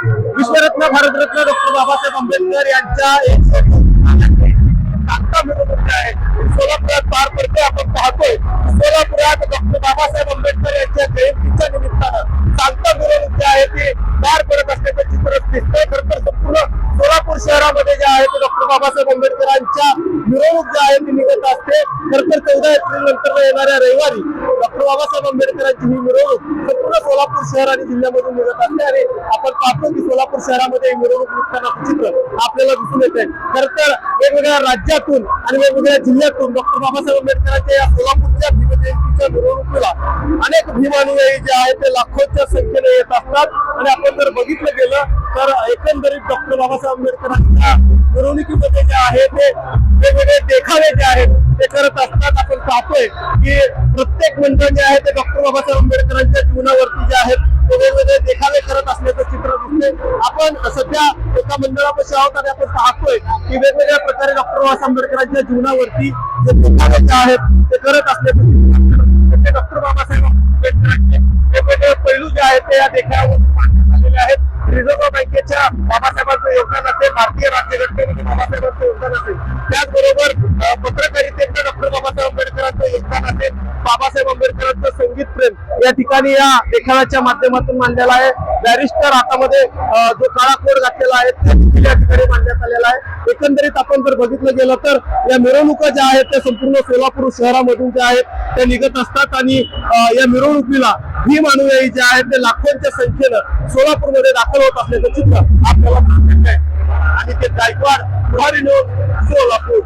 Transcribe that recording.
विश्वरत्न Bharat Ratna doctor Babasaheb Ambedkar यांच्या सोलापुरात पार पडते। आपण पाहतोय सोलापुरात डॉक्टर बाबासाहेब आंबेडकर यांच्या जयंतीच्या निमित्तानं सांगता मिरवणूक जी आहे ती पार पडत असल्याचं चित्र दिसतंय। खरं तर संपूर्ण सोलापूर शहरामध्ये जे आहे ते डॉक्टर बाबासाहेब आंबेडकरांच्या मिरवणूक जी आहे ती निघत असते। खरं तर 14 एप्रिल नंतर येणाऱ्या रविवारी डॉक्टर बाबासाहेब आंबेडकरांची ही मिरवणूक संपूर्ण सोलापूर शहर आणि जिल्ह्यामधून निघत असते आणि आपण पाहतो की सोलापूर शहरामध्ये ही मिरवणूक निघतानाचं चित्र आपल्याला दिसून येत आहे। खरं तर वेगवेगळ्या राज्यातून आणि वेगवेगळ्या जिल्ह्यातून डॉक्टर बाबासाहेब आंबेडकरांच्या या सोलापूरच्या भीमजयंतीच्या मिरवणुकीला अनेक भीमानुयायी जे आहेत ते लाखोच्या संख्येने येत असतात आणि आपण जर बघितलं गेलं तर एकंदरीत डॉक्टर बाबासाहेब आंबेडकरांच्या मिरवणुकीमध्ये जे आहे ते वेगवेगळे देखावे जे आहेत ते करत असतात। आपण पाहतोय की प्रत्येक मंडळ जे आहे ते डॉक्टर बाबासाहेब आंबेडकरांच्या जीवनावरती जे आहेत ते वेगवेगळे देखावे करत असल्याचं चित्र दिसते। आपण सध्या एका मंडळापाशी आहोत आणि आपण पाहतोय की वेगवेगळ्या प्रकारे डॉक्टर बाबासाहेब आंबेडकरांच्या जीवनावरती जे देखावे जे आहेत ते करत असल्याचं चित्र डॉक्टर बाबासाहेब आंबेडकरांचे वेगवेगळे पैलू जे आहेत ते या देखाव्यावर मांडण्यात आलेले आहेत। रिझर्व्ह बँकेच्या बाबासाहेबांचं योगदान असेल, भारतीय राज्यघटनेमध्ये बाबासाहेबांचं योगदान असेल, त्याचबरोबर पत्रकारितेचं डॉक्टर बाबासाहेब आंबेडकरांचं योगदान असेल, बाबासाहेब आंबेडकरांचं संगीत प्रेम या ठिकाणी या देखाव्याच्या माध्यमातून मांडलेला आहे। बॅरिस्टर हातामध्ये जो काळा कोट घातलेला आहे त्या ठिकाणी मांडण्यात आलेला आहे। एकंदरीत आपण जर बघितलं गेलं तर या मिरवणुका ज्या आहेत त्या संपूर्ण सोलापूर शहरामधून ज्या आहेत त्या निघत असतात आणि या मिरवणुकीला भीम अनुयायी जे आहेत ते लाखोंच्या संख्येनं सोलापूरमध्ये दाखल होत असल्याचं चित्र आपल्याला दिसत आहे आणि ते गायकवाड सोलापूर।